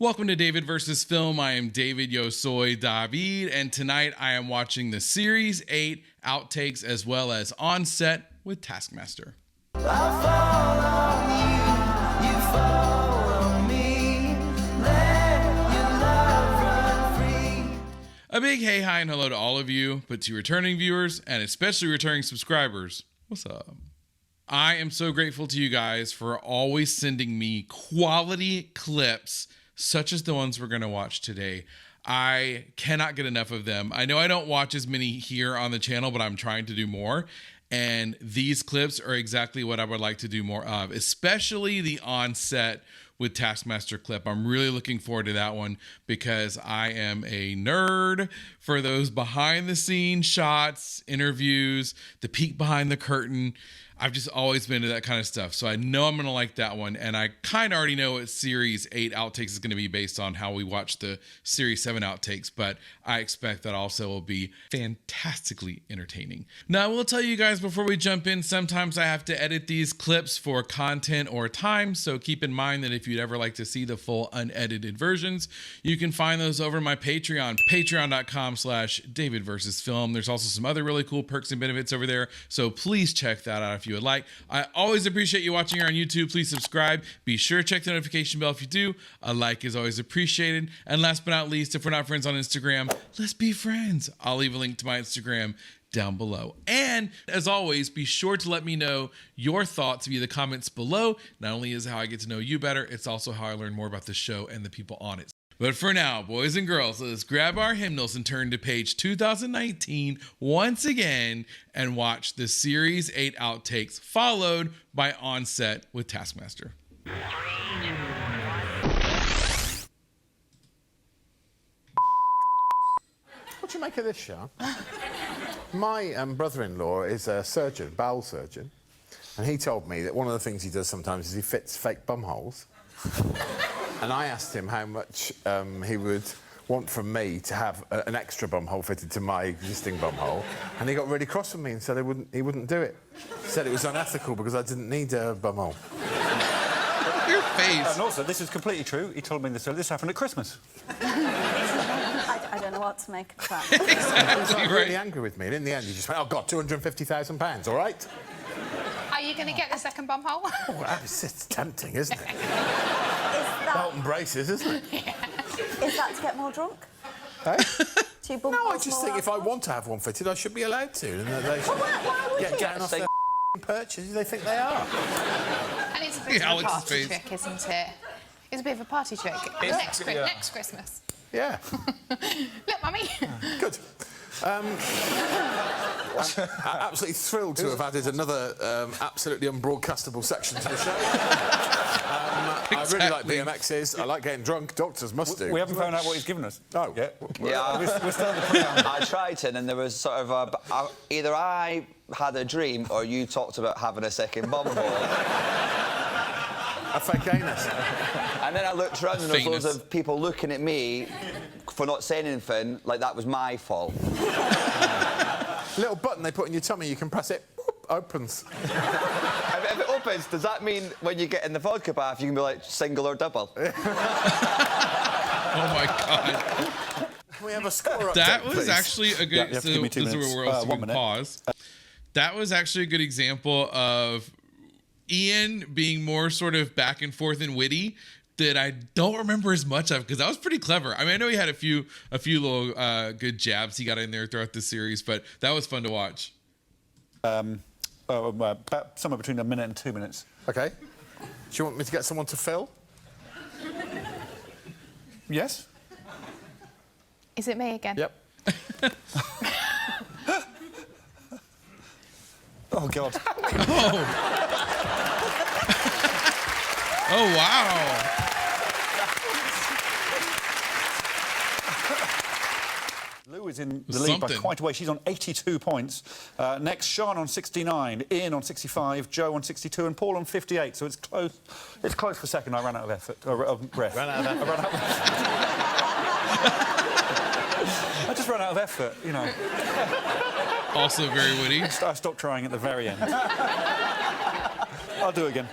Welcome to David versus Film. I am David, yo soy David, and tonight I am watching the Series 8 Outtakes as well as On Set with Taskmaster. I fall on you, you fall on me, let your love run free. A big hey, hi, and hello to all of you, but to returning viewers and especially returning subscribers, what's up? I am so grateful to you guys for always sending me quality clips such as the ones we're going to watch today. I cannot get enough of them. I know I don't watch as many here on the channel, but I'm trying to do more. And these clips are exactly what I would like to do more of, especially the On Set with Taskmaster clip. I'm really looking forward to that one because I am a nerd for those behind the scenes shots, interviews, the peek behind the curtain. I've just always been into that kind of stuff. So I know I'm going to like that one. And I kind of already know what Series 8 Outtakes is going to be based on how we watched the Series 7 Outtakes. But I expect that also will be fantastically entertaining. Now, I will tell you guys before we jump in, sometimes I have to edit these clips for content or time. So keep in mind that if you'd ever like to see the full unedited versions, you can find those over my Patreon, patreon.com/David versus Film. There's also some other really cool perks and benefits over there. So please check that out if you would like. I always appreciate you watching here on YouTube. Please subscribe. Be sure to check the notification bell if you do. A like is always appreciated. And last but not least, if we're not friends on Instagram, let's be friends. I'll leave a link to my Instagram down below. And as always, be sure to let me know your thoughts via the comments below. Not only is how I get to know you better, it's also how I learn more about the show and the people on it. But for now, boys and girls, let's grab our hymnals and turn to page 2019 once again and watch the Series 8 Outtakes, followed by On Set with Taskmaster. What do you make of this, Sean? My brother-in-law is a surgeon, bowel surgeon, and he told me that one of the things he does sometimes is he fits fake bum holes. And I asked him how much he would want from me to have an extra bum hole fitted to my existing bum hole, and he got really cross with me and said he wouldn't do it. He said it was unethical because I didn't need a bum hole. Your face. And also, this is completely true. He told me this happened at Christmas. I don't know what to make of that. Exactly He was right. really angry with me, and in the end he just went, "Oh God, £250,000, all right?" Are you going to get the second bum hole? Oh, it's tempting, isn't it? Is Belt and braces, isn't it? is that to get more drunk? Hey? Two bum No, I holes, just more think if I alcohol? want to have one fitted, I should be allowed to. And that they should Why would you? getting off their perches. They think they are. And it's a bit of a Alex's party face. trick, isn't it? It's a bit of a party trick. Next Christmas. Yeah. Look, Mummy. Good. I'm absolutely thrilled to have added another absolutely unbroadcastable section to the show. I really like BMXs. I like getting drunk. Doctors must do. We haven't found out what he's given us. Oh. Yeah. Yeah, We're still in the preamble. I tried it, and there was sort of either I had a dream or you talked about having a second bum hole. A fake anus. And then I looked around and there was Famous. loads of people looking at me for not saying anything, like that was my fault. Little button they put in your tummy, you can press it, boop, opens. If it opens, does that mean when you get in the vodka bath you can be like single or double? Oh my God. Can we have a score update, That was please? actually a good... Yeah, you have to give me 2 this is minutes. where we're also 1 going to minute. pause. That was actually a good example of Iain being more sort of back and forth and witty that I don't remember as much of, because that was pretty clever. I mean, I know he had a few little good jabs he got in there throughout the series, but that was fun to watch. About somewhere between 1 minute and 2 minutes. OK. Do you want me to get someone to fill? Yes? Is it me again? Yep. Oh, God. Oh, wow. Lou is in the lead by Something. quite a way. She's on 82 points. Next, Sean on 69, Iain on 65, Joe on 62, and Paul on 58. So it's close. It's close for second. I ran out of effort. Breath. Ran out of effort. I ran out of I just ran out of effort, you know. Also very witty. I stopped trying at the very end. I'll do it again.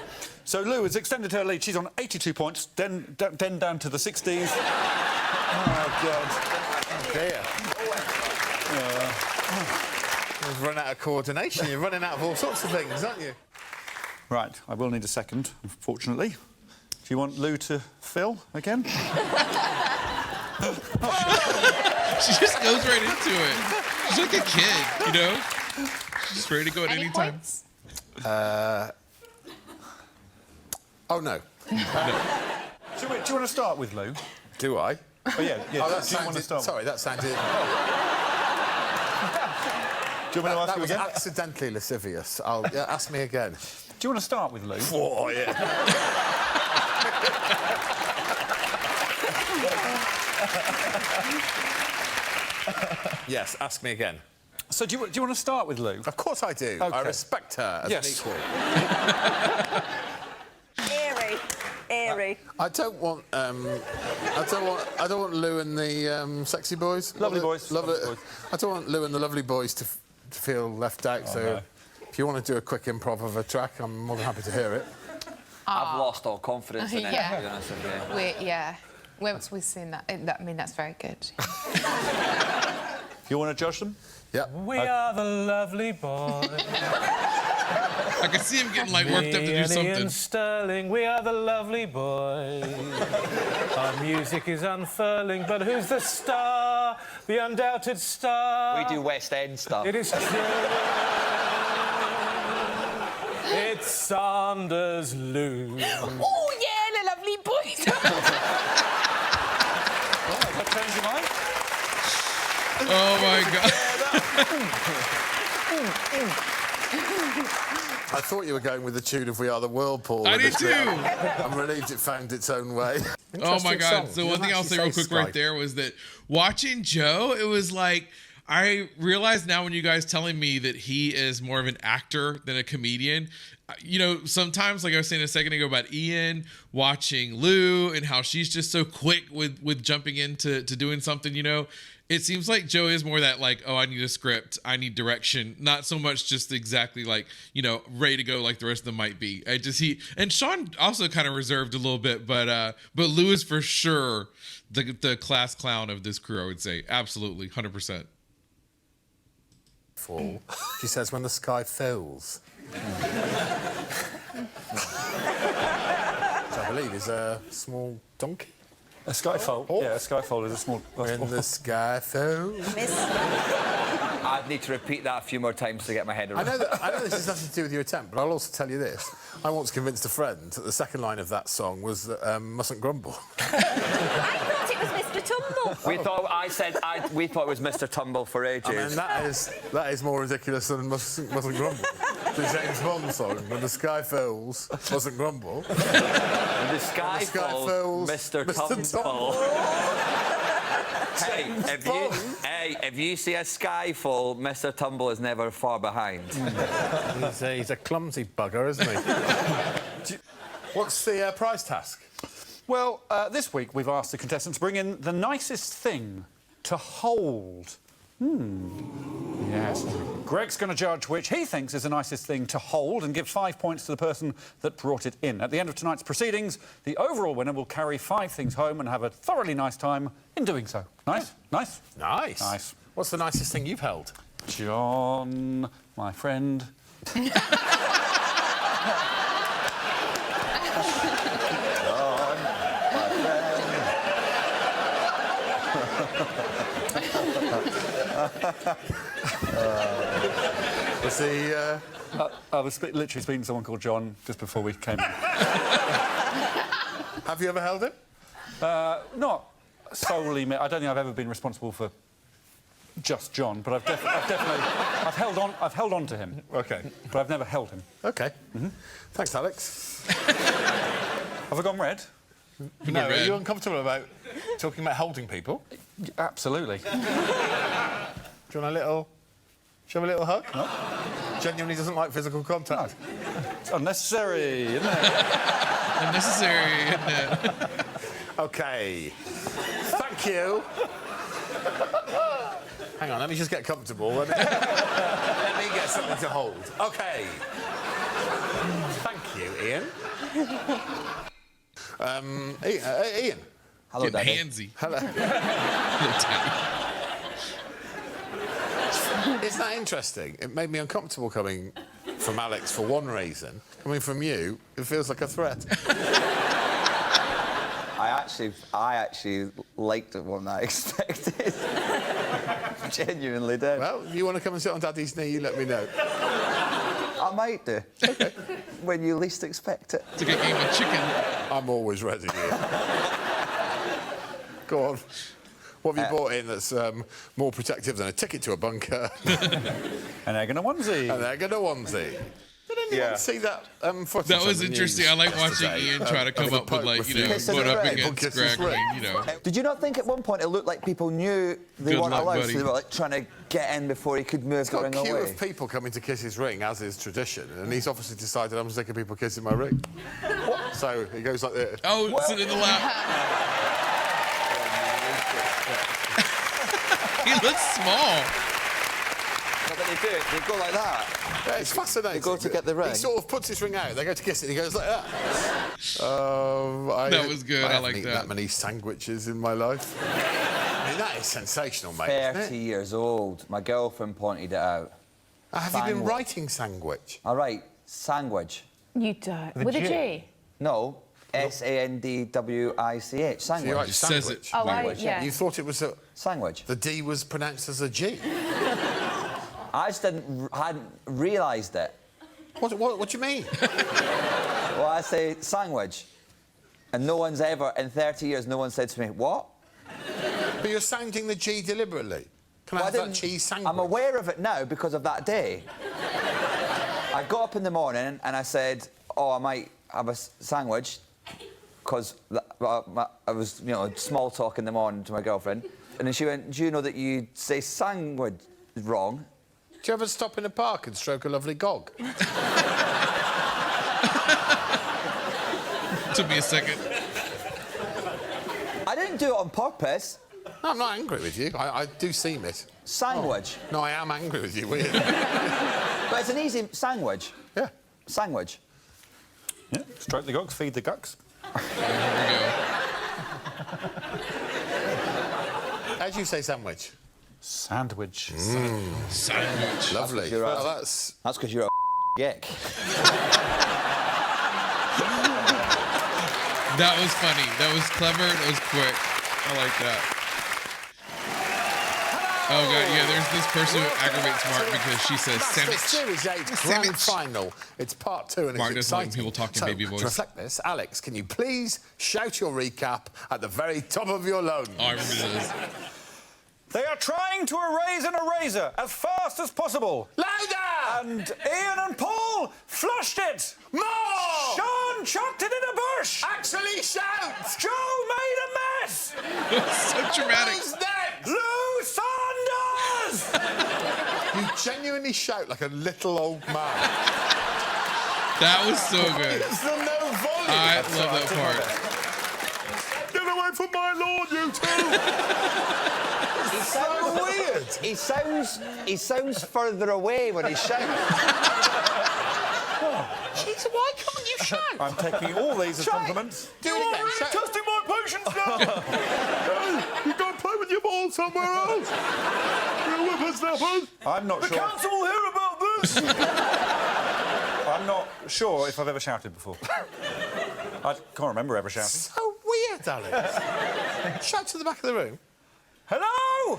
So Lou has extended her lead. She's on 82 points, then down to the 60s. Oh, God. Oh, dear. You've run out of coordination. You're running out of all sorts of things, aren't you? Right, I will need a second, unfortunately. Do you want Lou to fill again? She just goes right into it. She's like a kid, you know? She's just ready to go at any time. Points? Oh, no. Do you want to start with Lou? Do I? Oh, yeah. Oh, that do you want to sounded... start? Sorry, that sounded... Do you want me to ask That you was again? accidentally lascivious. Ask me again. Do you want to start with Lou? Oh, yeah. Yes, ask me again. So do you want to start with Lou? Of course I do. Okay. I respect her as Yes. an equal. Eerie. I don't want I don't want Lou and the sexy boys. Lovely boys. Lovely. Lovely boys. I don't want Lou and the lovely boys to feel left out. So no. if you want to do a quick improv of a track, I'm more than happy to hear it. I've lost all confidence in it, Yeah. to be honest with you. Once we've seen that, I mean, that's very good. You want to judge them? Yeah. We are the lovely boys. I can see him getting like worked up to do Ian something. Stirling, we are the lovely boys. Our music is unfurling, but who's the star? The undoubted star. We do West End stuff. It is true. It's Sanders Lou. Oh, yeah, the lovely boys. That change your mind? Oh my God. I thought you were going with the tune of We Are the Whirlpool. I did too. I'm relieved it found its own way. Oh my Interesting God. song. So You one thing don't I'll say actually real quick right Skype. there was that watching Joe, it was like, I realize now when you guys telling me that he is more of an actor than a comedian. You know, sometimes, like I was saying a second ago about Ian, watching Lou and how she's just so quick with jumping into doing something, you know. It seems like Joe is more that like, oh, I need a script, I need direction, not so much just exactly like, you know, ready to go like the rest of them might be. And Sean also kind of reserved a little bit, but Lou is for sure the class clown of this crew, I would say. Absolutely, 100%. Fall. She says, when the sky falls. Which I believe is a small donkey. A skyfold. Oh. Yeah, a skyfold is a small... When the sky falls. I'd need to repeat that a few more times to get my head around. I know this has nothing to do with your attempt, but I'll also tell you this. I once convinced a friend that the second line of that song was mustn't grumble. I thought it was Mr. Tumble. We thought it was Mr. Tumble for ages. I mean, that is more ridiculous than mustn't grumble. The James Bond song, when the sky falls, mustn't grumble. The sky sky falls, falls, Mr. Mr. Tumble. Hey, if you see a sky fall, Mr. Tumble is never far behind. He's a clumsy bugger, isn't he? What's the prize task? Well, this week we've asked the contestants to bring in the nicest thing to hold. Yes. Greg's going to judge which he thinks is the nicest thing to hold and give 5 points to the person that brought it in. At the end of tonight's proceedings, the overall winner will carry 5 things home and have a thoroughly nice time in doing so. Nice? Nice? Nice. Nice. What's the nicest thing you've held? John, my friend. Was he... I was literally speaking to someone called John just before we came in. Have you ever held it? Not solely me. I don't think I've ever been responsible for just John, but I've definitely held on to him. OK. But I've never held him. OK. Thanks, Alex. Have I gone red? No, are red. you uncomfortable about talking about holding people? Absolutely. Do you want a little... Shall we have a little hug? No. Genuinely doesn't like physical contact. It's unnecessary, isn't it? Unnecessary, isn't it? OK. Thank you. Hang on, let me just get comfortable. Let me get something to hold. OK. Thank you, Ian. Ian. Hello, Getting Daddy. handsy. Hello. Little daddy. Isn't that interesting? It made me uncomfortable coming from Alex for one reason. Coming from you, it feels like a threat. I actually liked it more than I expected. Genuinely did. Well, if you want to come and sit on Daddy's knee, you let me know. I might do. Okay. When you least expect it. It's like a game of chicken. I'm always ready. Ian. Go on. What have you bought in that's more protective than a ticket to a bunker? An egg and a onesie. An egg and a onesie. Did anyone see that footage? That on was the interesting. news I like watching yesterday, Ian try to come of the up with, Pope like, you know, refusing Kiss going his up ring. against Kiss his Greg. I mean, ring. you know. Did you not think at one point it looked like people knew they Good weren't luck, allowed, buddy. so they were like trying to get in before he could move He's the got a ring queue away? of people coming to kiss his ring, as is tradition, and he's obviously decided I'm sick of people kissing my ring. So he goes like this. Oh, sit in the lap. He looks small. But then they do it, they go like that. Yeah, it's fascinating. They go to get the ring. He sort of puts his ring out, they go to kiss it, and he goes like that. That was good, I haven't like eaten that. that many sandwiches in my life. I mean, that is sensational, mate. Isn't 30 it? years old. My girlfriend pointed it out. Have you been Sandwich. writing sandwich? All right, sandwich. You don't. With a G? No, S-A-N-D-W-I-C-H. So you Sandwich. write It says it. sandwich. Oh, Sandwich, yeah. You thought it was Sandwich. the D was pronounced as a G. I just hadn't realised it. What do you mean? Well, I say sandwich. And no one's ever, in 30 years, no one said to me, what? But you're sounding the G deliberately. Can I Well, have that didn't- cheese sandwich? I'm aware of it now because of that day. I got up in the morning and I said, oh, I might have a sandwich, because I was, you know, small talk in the morning to my girlfriend. And then she went, do you know that you say sandwich wrong? Do you ever stop in a park and stroke a lovely gog? Took me a second. I didn't do it on purpose. No, I'm not angry with you. I do seem it. Sandwich. No, I am angry with you, weird. But it's an easy sandwich. Yeah. Sandwich. Yeah. Stroke the gogs, feed the gucks. There we go. How do you say sandwich? Sandwich. Sandwich. Lovely. You're right. Well, that's... That's because you're a geek. That was funny. That was clever. That was quick. I like that. Oh, God, yeah, there's this person who aggravates Mark because she says Taskmaster sandwich. Series 8 grand Sandwich. final. It's part 2 and Mark it's doesn't like exciting. people talking so, baby voice. to reflect this, Alex, can you please shout your recap at the very top of your lungs? Oh, I remember this. They are trying to erase an eraser as fast as possible. Louder! And Ian and Paul flushed it. More! Sean chucked it in a bush. Actually shout! Joe made a mess. So dramatic. Who's next? Lou Sanders. You genuinely shout like a little old man. That was so good. It's the no volume. I love that part. Get away from my lord, you two! It's so weird. He sounds further away when he shouts. Jeez, why can't you shout? I'm taking all these as compliments. Do it again. Shout. Testing my patience now. You go and play with your ball somewhere else. You whippersnappers. I'm not sure. council will hear about this. I'm not sure if I've ever shouted before. I can't remember ever shouting. So weird, Alex. Shout to the back of the room. Hello!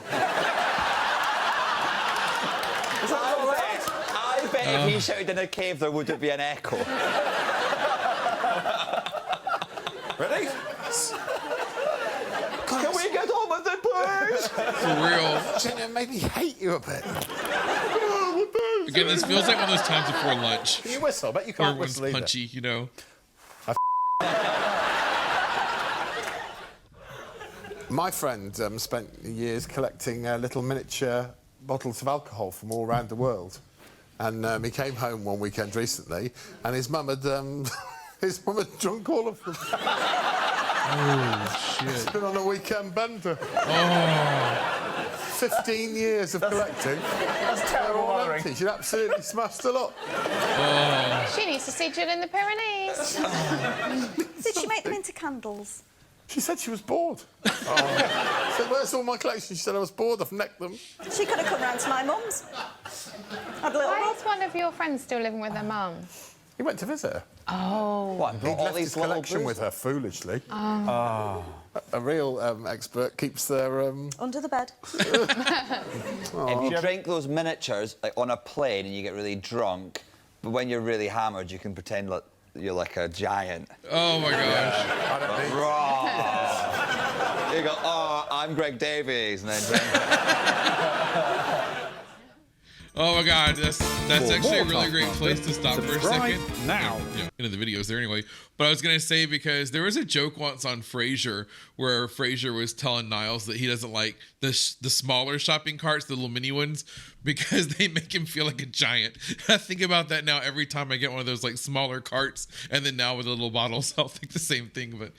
I bet if he shouted in a cave, there wouldn't be an echo. Ready? Can we get on with it, please? For real. It made me hate you a bit. Again, this feels like one of those times before lunch. Can you whistle? I bet you Where can't everyone's whistle either. punchy, you know. My friend spent years collecting little miniature bottles of alcohol from all around the world. And he came home one weekend recently, and his mum had drunk all of them. Oh, shit. He's been on a weekend bender. Oh. 15 years of collecting. That's terrible mothering. She'd absolutely smashed a lot. Oh. She needs to see Jill in the Pyrenees. Did she make them into candles? She said she was bored. I said, where's all my collection? She said I was bored, I've necked them. She could have come round to my mum's. Had a little Why rub. is one of your friends still living with her mum? He went to visit her. Oh. What? He Brought all left his these little collection with booze? her, foolishly. A real expert keeps their... Under the bed. If you drink those miniatures like, on a plane and you get really drunk, but when you're really hammered, you can pretend like you're like a giant. Oh my gosh. I don't need... Raw. You go, oh, I'm Greg Davies, and then drink. Oh my god, that's actually a really great place to stop for a second. Now. Yeah, into the videos there anyway. But I was gonna say, because there was a joke once on Frasier where Frasier was telling Niles that he doesn't like the smaller shopping carts, the little mini ones, because they make him feel like a giant. I think about that now every time I get one of those like smaller carts, and then now with the little bottles, I'll think the same thing, but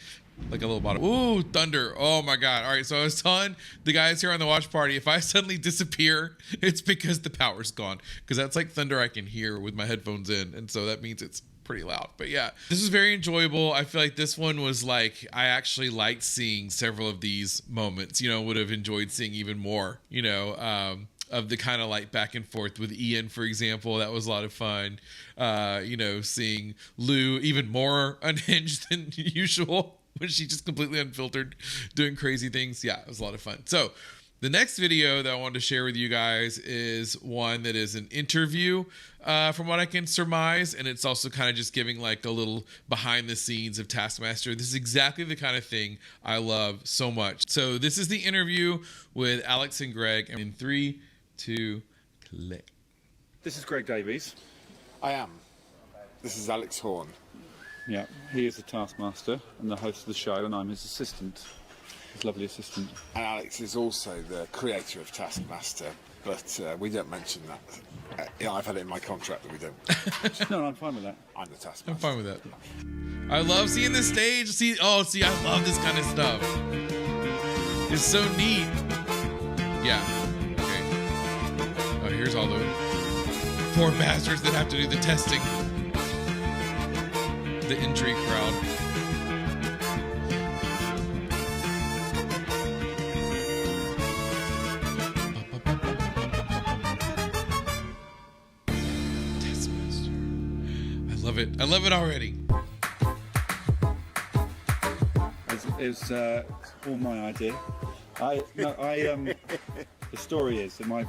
like a little bottle. Ooh, thunder. Oh my god. All right, so I was telling the guys here on the watch party, if I suddenly disappear, it's because the power's gone. Because that's like thunder I can hear with my headphones in. And so that means it's pretty loud. But yeah, this is very enjoyable. I feel like this one was like, I actually liked seeing several of these moments, you know, would have enjoyed seeing even more, you know, of the kind of like back and forth with Iain, for example. That was a lot of fun. You know, seeing Lou even more unhinged than usual, when she just completely unfiltered doing crazy things. Yeah, it was a lot of fun. So the next video that I wanted to share with you guys is one that is an interview, from what I can surmise, and it's also kind of just giving like a little behind the scenes of Taskmaster. This is exactly the kind of thing I love so much. So this is the interview with Alex and Greg, and in 3, 2, click. This is Greg Davies. I am. This is Alex Horne. Yeah, he is the Taskmaster and the host of the show, and I'm his assistant, his lovely assistant. And Alex is also the creator of Taskmaster, but we don't mention that. Yeah, I've had it in my contract that we don't. No, I'm fine with that. I'm the Taskmaster. I'm fine with that. I love seeing the stage. See, I love this kind of stuff. It's so neat. Yeah. Okay. Oh, here's all the poor bastards that have to do the testing. The injury crowd. Taskmaster. I love it. I love it already. It was all my idea. The story is that my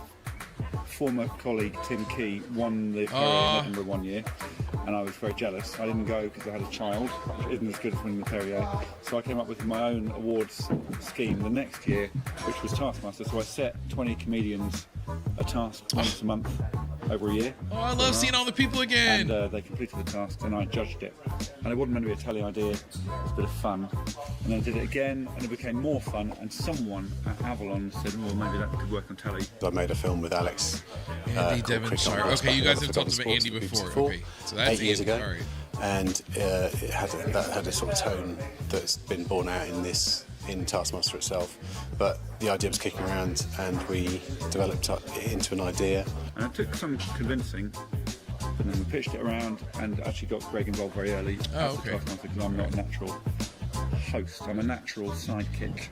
former colleague Tim Key won the Perrier in Edinburgh one year, and I was very jealous. I didn't go because I had a child, which isn't as good as winning the Perrier. So I came up with my own awards scheme the next year, which was Taskmaster. So I set 20 comedians a task once a month over a year. Oh, I love seeing all the people again. And they completed the task, and I judged it. And it wasn't meant to be a telly idea, it was a bit of fun. And then I did it again, and it became more fun, and someone at Avalon said, well, maybe that could work on telly. I made a film with Alex. Andy called Devonshire. Cricket on Ice Okay, you back guys when have I talked forgot about the Andy sports before. BBC4, Okay, so that's 8 years Andy. ago. All right. And that had a sort of tone that's been borne out in Taskmaster itself. But the idea was kicking around, and we developed it into an idea. And it took some convincing, but then we pitched it around and actually got Greg involved very early. Oh, okay. Because I'm not a natural host, I'm a natural sidekick.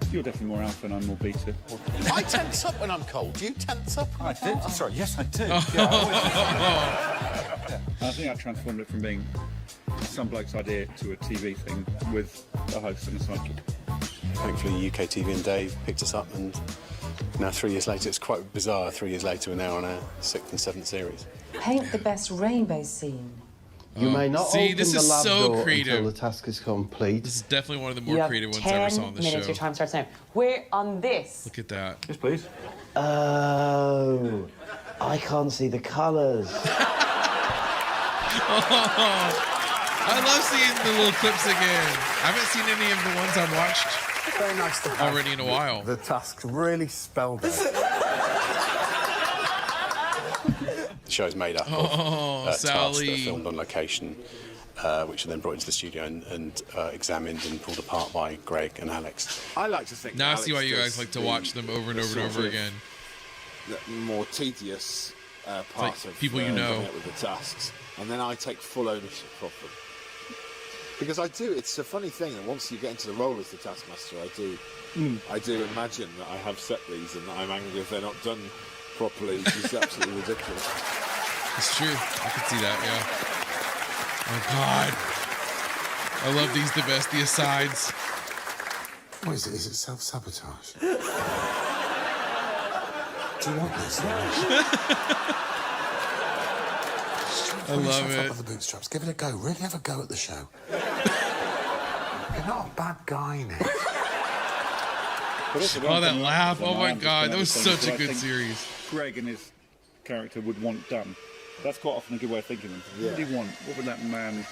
You're definitely more alpha and I'm more beta. I tense up when I'm cold. Do you tense up? I did. I'm sorry, yes, I did. Yeah, I think I transformed it from being some bloke's idea to a TV thing with a host and a sidekick. Thankfully, UK TV and Dave picked us up, and now 3 years later, it's quite bizarre. 3 years later, we're now on our 6th and 7th series. Paint the best rainbow scene. You may not See, open this the is lab so door creative. until the task is complete. This is definitely one of the You more have creative ones 10 I ever saw on the minutes, show. your time starts now. We're on this. Look at that. Yes, please. Oh, I can't see the colours. I love seeing the little clips again. I haven't seen any of the ones I've watched Very nice to have already in a while. the task really spelled out. The show's made up of tasks that Sally. are filmed on location, which are then brought into the studio and examined and pulled apart by Greg and Alex. I like to think. Now I that see why Alex you does guys like to the- watch them over and the over and sort over of again. The more tedious part like of people you know. coming up with the tasks, and then I take full ownership of them. Because I do, it's a funny thing that once you get into the role as the Taskmaster, I do imagine that I have set these and that I'm angry if they're not done properly, which is absolutely ridiculous. It's true. I can see that, yeah. Oh, God. I love these the best, the asides. What is it? Is it self-sabotage? Do you want this? I love it. Up with the bootstraps. Give it a go. Really have a go at the show. You're not a bad guy, Nick. Oh, that laugh. Oh, my God. That was such a good series. Greg and his character would want done. That's quite often a good way of thinking of them. Yeah. What would he want? What would that madman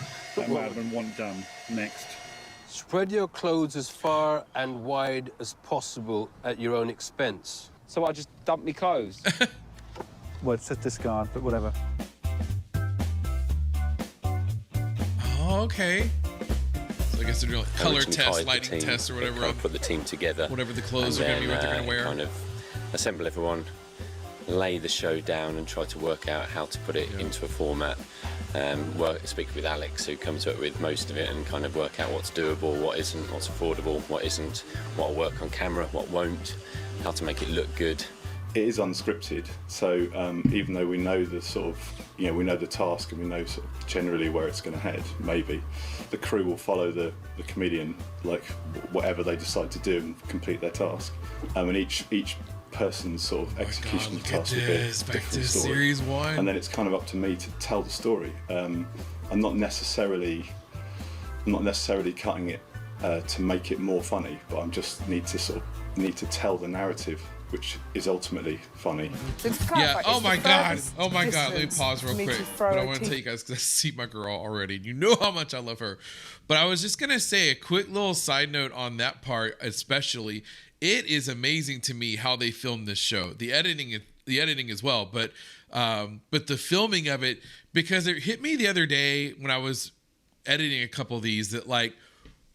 want done next? Spread your clothes as far and wide as possible at your own expense. So I just dump me clothes? Well, it says discard, but whatever. Oh, okay. So I guess they're doing like color Originally tests, hired the lighting team, tests, or whatever. kind of put the team together. Whatever the clothes are going to be, what they're going to wear. Kind of assemble everyone, lay the show down, and try to work out how to put it into a format. Speak with Alex, who comes up with most of it, and kind of work out what's doable, what isn't, what's affordable, what isn't, what will work on camera, what won't, how to make it look good. It is unscripted, so even though we know the sort of, we know the task and we know sort of generally where it's going to head, maybe, the crew will follow the comedian, like whatever they decide to do and complete their task. And each person's sort of execution of the task will be a different story. Series 1. And then it's kind of up to me to tell the story. I'm not necessarily cutting it to make it more funny, but I just need to tell the narrative, which is ultimately funny. Yeah, oh my God. Oh my God. Let me pause real quick. But I want to tell you guys, because I see my girl already. You know how much I love her. But I was just going to say a quick little side note on that part, especially. It is amazing to me how they filmed this show. The editing as well, but the filming of it, because it hit me the other day when I was editing a couple of these that like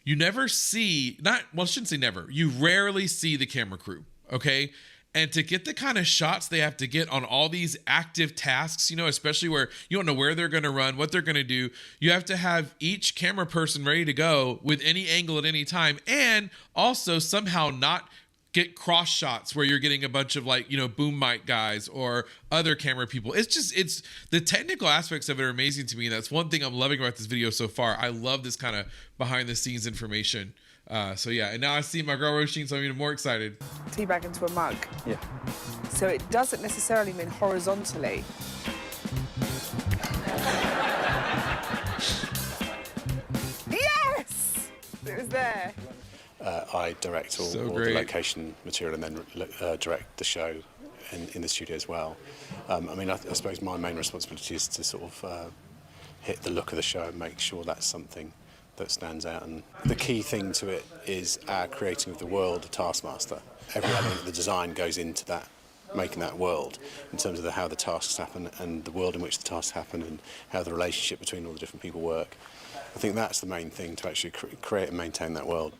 you never see, I shouldn't say never. You rarely see the camera crew. Okay. And to get the kind of shots they have to get on all these active tasks, especially where you don't know where they're going to run, what they're going to do, you have to have each camera person ready to go with any angle at any time, and also somehow not get cross shots where you're getting a bunch of boom mic guys or other camera people. It's the technical aspects of it are amazing to me. And that's one thing I'm loving about this video so far. I love this kind of behind the scenes information. So yeah, and now I see my girl Roisin, so I'm even more excited. Teabag into a mug. Yeah. So it doesn't necessarily mean horizontally. Yes! It was there. I direct all the location material and then direct the show in the studio as well. I suppose my main responsibility is to sort of hit the look of the show and make sure that's something that stands out. And the key thing to it is our creating of the world of Taskmaster. Every element of the design goes into that, making that world, in terms of how the tasks happen and the world in which the tasks happen and how the relationship between all the different people work. I think that's the main thing, to actually create and maintain that world.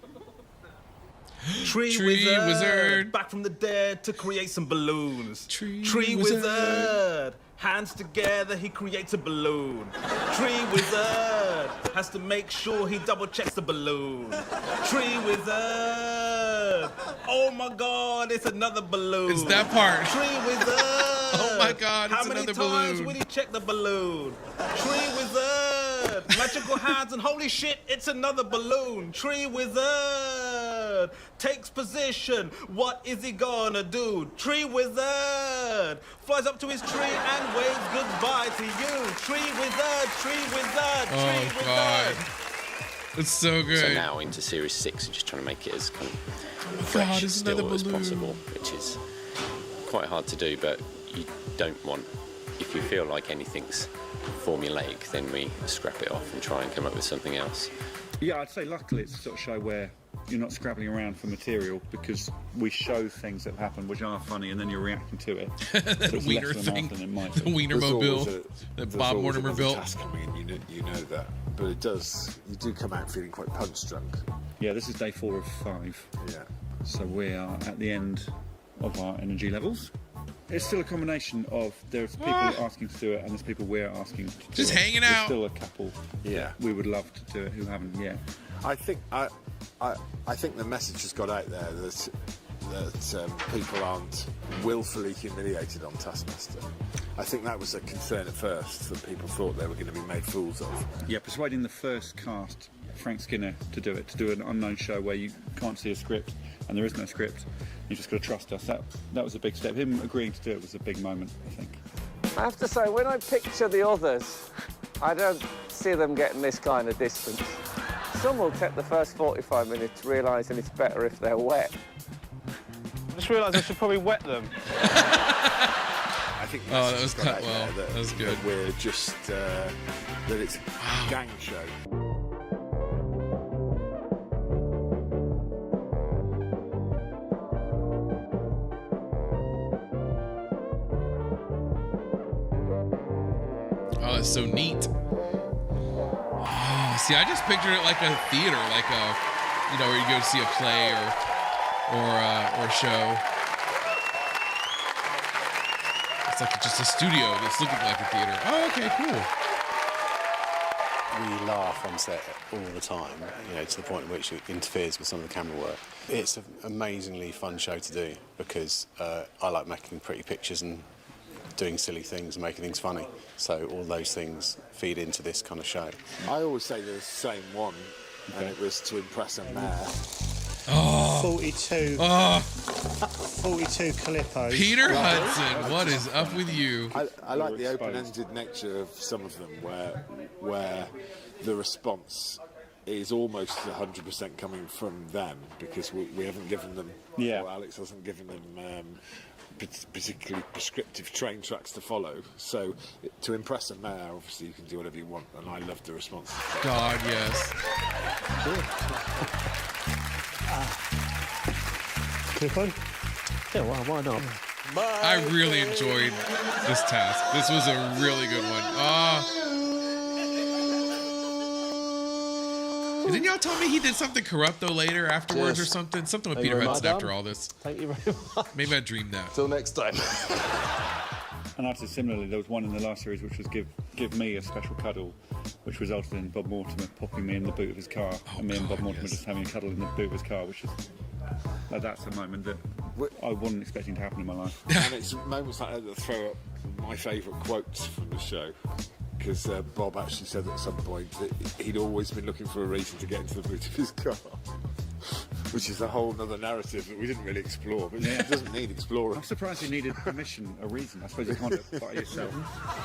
Tree wizard, back from the dead to create some balloons. Tree wizard, hands together, he creates a balloon. Tree wizard has to make sure he double checks the balloon. Tree wizard, oh my God, it's another balloon. It's that part. Tree wizard, oh my God, it's another balloon. How many times will he check the balloon? Tree wizard, magical hands, and holy shit, it's another balloon. Tree wizard takes position. What is he gonna do? Tree wizard flies up to his tree and waves goodbye to you. Tree wizard, tree wizard, tree wizard. God. It's so good. So now into Series 6, and just trying to make it as kind of fresh still as possible, which is quite hard to do, but you don't want, if you feel like anything's formulaic, then we scrap it off and try and come up with something else. Yeah, I'd say luckily it's the sort of show where you're not scrabbling around for material, because we show things that happen which are funny and then you're reacting to it. The wiener thing, the wiener mobile that Bob Mortimer built. You know that, but you do come out feeling quite punch drunk. Yeah, this is day 4 of 5. Yeah. So we are at the end of our energy levels. It's still a combination of there's people asking to do it and there's people we're asking to do it. Just hanging There's out. still a couple we would love to do it who haven't yet. I think the message has got out there that people aren't willfully humiliated on Taskmaster. I think that was a concern at first, that people thought they were going to be made fools of. Yeah, persuading the first cast, Frank Skinner, to do an unknown show where you can't see a script and there is no script. You just got to trust us. That was a big step. Him agreeing to do it was a big moment, I think. I have to say, when I picture the others, I don't see them getting this kind of distance. Some will take the first 45 minutes realising it's better if they're wet. I just realised I should probably wet them. I think that was cut well. That was good. That we're just that it's a gang show. Oh, it's so neat. Oh, see, I just pictured it like a theater, like where you go to see a play or a show. It's like just a studio that's looking like a theater. Oh, okay, cool. We laugh on set all the time, to the point at which it interferes with some of the camera work. It's an amazingly fun show to do because I like making pretty pictures and doing silly things and making things funny. So all those things feed into this kind of show. I always say the same one, and it was to impress a mayor. Oh. 42. Oh. 42 Calipos. Peter Hudson, what is up with you? I like the open-ended nature of some of them, where the response is almost 100% coming from them, because we haven't given them, or Alex hasn't given them particularly prescriptive train tracks to follow. So to impress a mayor, obviously you can do whatever you want, and I love the response. God, yes. Clip on? Yeah, why not? I really enjoyed this task. This was a really good one. Didn't y'all tell me he did something corrupt though later afterwards or something? Something with Peter Hudson after all this. Thank you very much. Maybe I dreamed that. Till next time. And I'd say similarly, there was one in the last series which was give me a special cuddle, which resulted in Bob Mortimer popping me in the boot of his car, and me and Bob Mortimer just having a cuddle in the boot of his car, which is that's a moment that I wasn't expecting to happen in my life. And it's moments like that that throw up my favourite quotes from the show. Because Bob actually said at some point that he'd always been looking for a reason to get into the boot of his car, which is a whole other narrative that we didn't really explore, but it doesn't need exploring. I'm surprised you needed permission, a reason. I suppose you can't do it by yourself.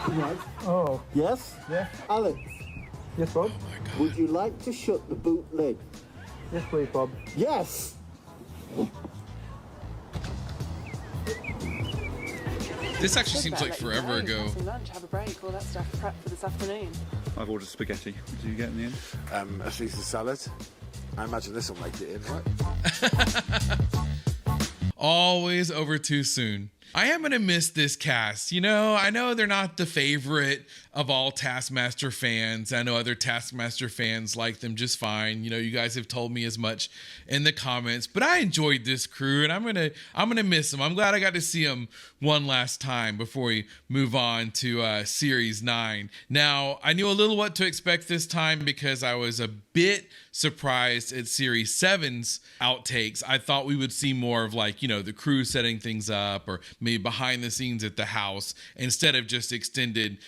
Right. Oh. Yes? Yeah. Alex. Yes, Bob? Oh my God. Would you like to shut the boot lid? Yes, please, Bob. Yes! This actually seems like forever ago. Lunch, have a break, all that stuff, prep for this afternoon. I've ordered spaghetti. What did you get in the end? A Caesar salad. I imagine this will make it in, right? Always over too soon. I am going to miss this cast. I know they're not the favorite of all Taskmaster fans. I know other Taskmaster fans like them just fine. You guys have told me as much in the comments, but I enjoyed this crew and I'm going to miss them. I'm glad I got to see them one last time before we move on to Series 9. Now, I knew a little what to expect this time because I was a bit surprised at Series 7's outtakes. I thought we would see more of the crew setting things up or maybe behind the scenes at the house instead of just extended,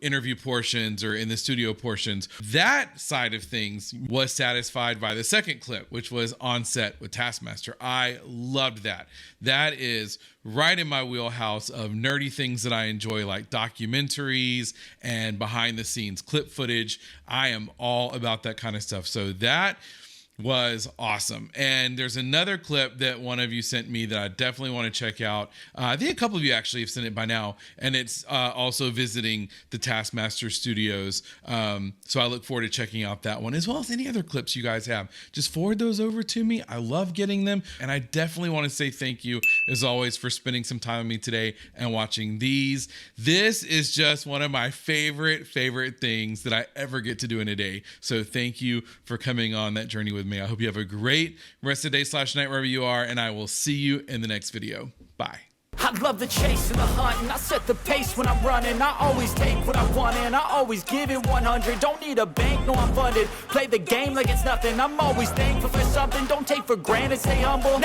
interview portions or in the studio portions. That side of things was satisfied by the second clip, which was on set with Taskmaster. I loved that. That is right in my wheelhouse of nerdy things that I enjoy, like documentaries and behind the scenes clip footage. I am all about that kind of stuff. So that was awesome. And there's another clip that one of you sent me that I definitely want to check out. I think a couple of you actually have sent it by now, and it's also visiting the Taskmaster Studios. So I look forward to checking out that one, as well as any other clips you guys have. Just forward those over to me. I love getting them, and I definitely want to say thank you, as always, for spending some time with me today and watching these. This is just one of my favorite things that I ever get to do in a day. So thank you for coming on that journey with me. I hope you have a great rest of the day / night wherever you are, and I will see you in the next video. Bye. I love the chase and the hunt, and I set the pace when I'm running. I always take what I want and I always give it 100. Don't need a bank, no I'm funded. Play the game like it's nothing. I'm always thankful for something. Don't take for granted, stay humble.